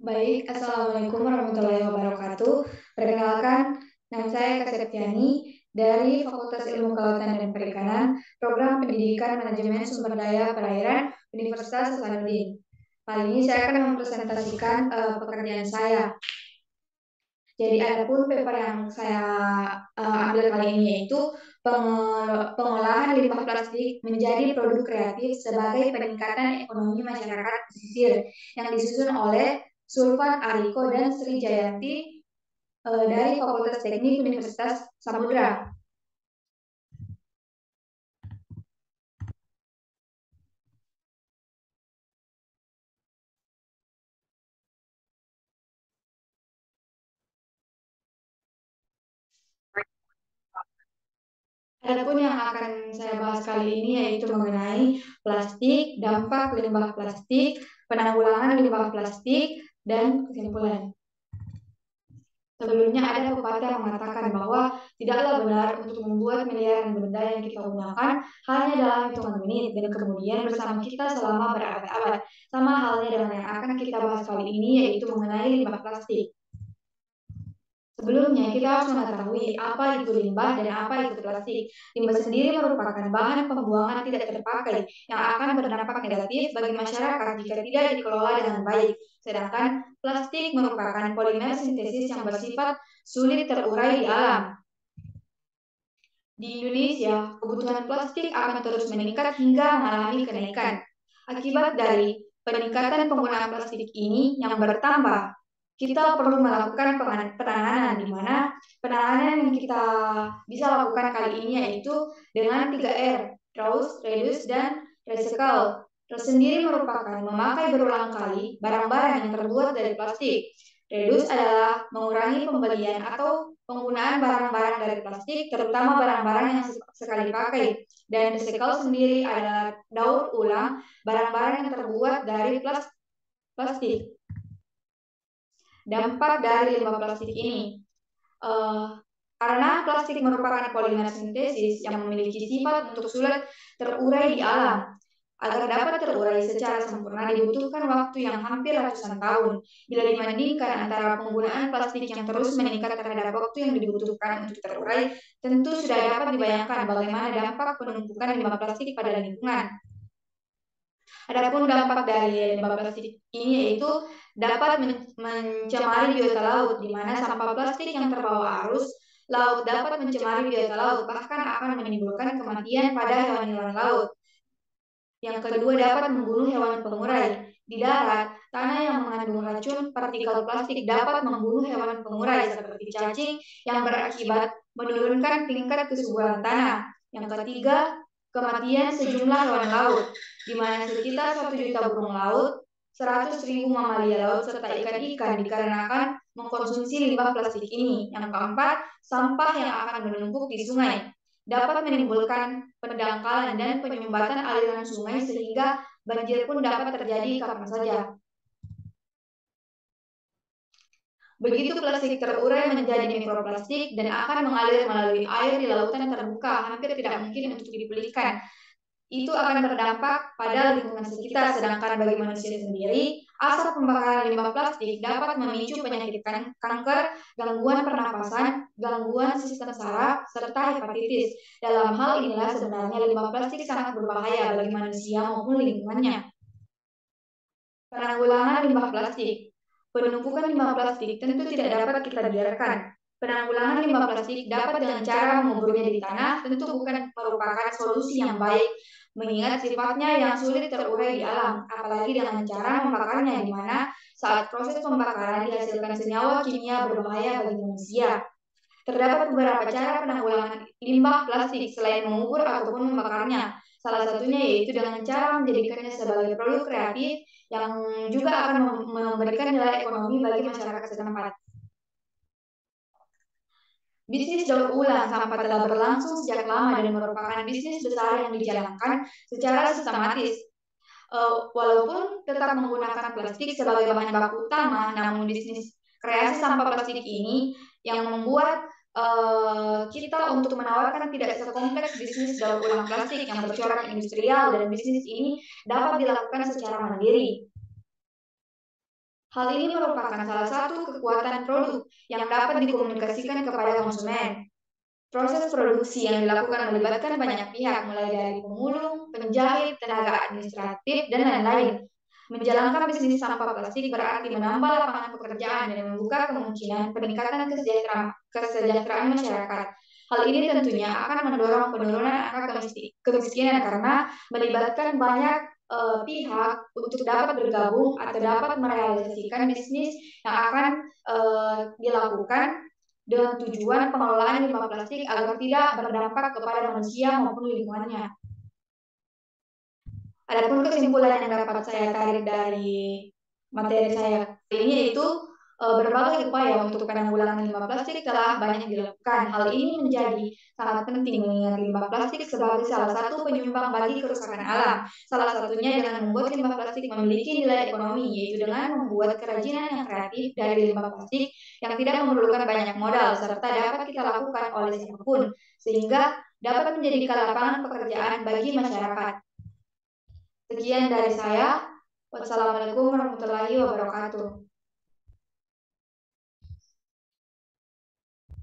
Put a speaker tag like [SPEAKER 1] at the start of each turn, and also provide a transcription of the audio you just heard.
[SPEAKER 1] Baik, Assalamualaikum warahmatullahi wabarakatuh. Perkenalkan, nama saya Kak Septiani dari Fakultas Ilmu Kelautan dan Perikanan, Program Pendidikan Manajemen Sumber Daya Perairan Universitas Hasanuddin. Kali ini saya akan mempresentasikan pekerjaan saya. Jadi adapun paper yang saya ambil kali ini yaitu pengolahan limbah plastik menjadi produk kreatif sebagai peningkatan ekonomi masyarakat pesisir yang disusun oleh Sulfan Ariko dan Sri Jayanti dari Fakultas Teknik Universitas Samudra. Adapun yang akan saya bahas kali ini yaitu mengenai plastik, dampak limbah plastik, penanggulangan limbah plastik, dan kesimpulan. Sebelumnya ada pepatah yang mengatakan bahwa tidaklah benar untuk membuat miliaran benda yang kita gunakan hanya dalam hitungan menit dan kemudian bersama kita selama berabad-abad. Sama halnya dengan yang akan kita bahas kali ini yaitu mengenai limbah plastik. Sebelumnya, kita harus mengetahui apa itu limbah dan apa itu plastik. Limbah sendiri merupakan bahan pembuangan tidak terpakai yang akan berdampak negatif bagi masyarakat jika tidak dikelola dengan baik. Sedangkan plastik merupakan polimer sintesis yang bersifat sulit terurai di alam. Di Indonesia, kebutuhan plastik akan terus meningkat hingga mengalami kenaikan. Akibat dari peningkatan penggunaan plastik ini yang bertambah, kita perlu melakukan penanganan di mana penanganan yang kita bisa lakukan kali ini yaitu dengan 3R, reduce, dan recycle. Tersendiri merupakan memakai berulang kali barang-barang yang terbuat dari plastik. Reduce adalah mengurangi pembelian atau penggunaan barang-barang dari plastik, terutama barang-barang yang sekali pakai. Dan recycle sendiri adalah daur ulang barang-barang yang terbuat dari plastik. Dampak dari limbah plastik ini, karena plastik merupakan polimer sintesis yang memiliki sifat untuk sulit terurai di alam. Agar dapat terurai secara sempurna dibutuhkan waktu yang hampir ratusan tahun. Bila dibandingkan antara penggunaan plastik yang terus meningkat terhadap waktu yang dibutuhkan untuk terurai, tentu sudah dapat dibayangkan bagaimana dampak penumpukan limbah plastik pada lingkungan. Adapun dampak dari limbah plastik ini yaitu dapat mencemari biota laut, di mana sampah plastik yang terbawa arus laut dapat mencemari biota laut, bahkan akan menimbulkan kematian pada hewan-hewan laut. Yang kedua dapat membunuh hewan pengurai. Di darat, tanah yang mengandung racun partikel plastik dapat membunuh hewan pengurai seperti cacing yang berakibat menurunkan tingkat kesuburan tanah. Yang ketiga, kematian sejumlah hewan laut, di mana sekitar 1 juta burung laut, 100.000 mamalia laut, serta ikan-ikan dikarenakan mengkonsumsi limbah plastik ini. Yang keempat, sampah yang akan menumpuk di sungai dapat menimbulkan pendangkalan dan penyumbatan aliran sungai sehingga banjir pun dapat terjadi kapan saja. Begitu plastik terurai menjadi mikroplastik dan akan mengalir melalui air di lautan terbuka, hampir tidak mungkin untuk dipulihkan. Itu akan berdampak pada lingkungan sekitar, sedangkan bagi manusia sendiri, asap pembakaran limbah plastik dapat memicu penyakit kanker, gangguan pernapasan, gangguan sistem saraf, serta hepatitis. Dalam hal inilah sebenarnya limbah plastik sangat berbahaya bagi manusia maupun lingkungannya. Penanggulangan limbah plastik. Penumpukan limbah plastik tentu tidak dapat kita biarkan. Penanggulangan limbah plastik dapat dengan cara menguburnya di tanah, tentu bukan merupakan solusi yang baik, mengingat sifatnya yang sulit terurai di alam, apalagi dengan cara membakarnya di mana saat proses pembakaran dihasilkan senyawa kimia berbahaya bagi manusia. Terdapat beberapa cara penanggulangan limbah plastik selain mengubur ataupun membakarnya. Salah satunya yaitu dengan cara menjadikannya sebagai produk kreatif yang juga akan memberikan nilai ekonomi bagi masyarakat setempat. Bisnis daur ulang sampah telah berlangsung sejak lama dan merupakan bisnis besar yang dijalankan secara sistematis. Walaupun tetap menggunakan plastik sebagai bahan baku utama, namun bisnis kreasi sampah plastik ini yang membuat kita untuk menawarkan tidak sekompleks bisnis daur ulang plastik yang bercorak industrial, dan bisnis ini dapat dilakukan secara mandiri. Hal ini merupakan salah satu kekuatan produk yang dapat dikomunikasikan kepada konsumen. Proses produksi yang dilakukan melibatkan banyak pihak, mulai dari pemulung, penjahit, tenaga administratif, dan lain-lain. Menjalankan bisnis sampah plastik berarti menambah lapangan pekerjaan dan membuka kemungkinan peningkatan kesejahteraan masyarakat. Hal ini tentunya akan mendorong penurunan angka kemiskinan karena melibatkan banyak pihak untuk dapat bergabung atau dapat merealisasikan bisnis yang akan dilakukan dengan tujuan pengelolaan limbah plastik agar tidak berdampak kepada manusia maupun lingkungannya. Adapun kesimpulan yang dapat saya tarik dari materi saya ini yaitu berbagai upaya untuk penanggulangan limbah plastik telah banyak dilakukan. Hal ini menjadi sangat penting mengingat limbah plastik sebagai salah satu penyumbang bagi kerusakan alam. Salah satunya dengan membuat limbah plastik memiliki nilai ekonomi, yaitu dengan membuat kerajinan yang kreatif dari limbah plastik yang tidak memerlukan banyak modal serta dapat kita lakukan oleh siapapun, sehingga dapat menjadikan lapangan pekerjaan bagi masyarakat. Sekian dari saya. Wassalamualaikum warahmatullahi wabarakatuh.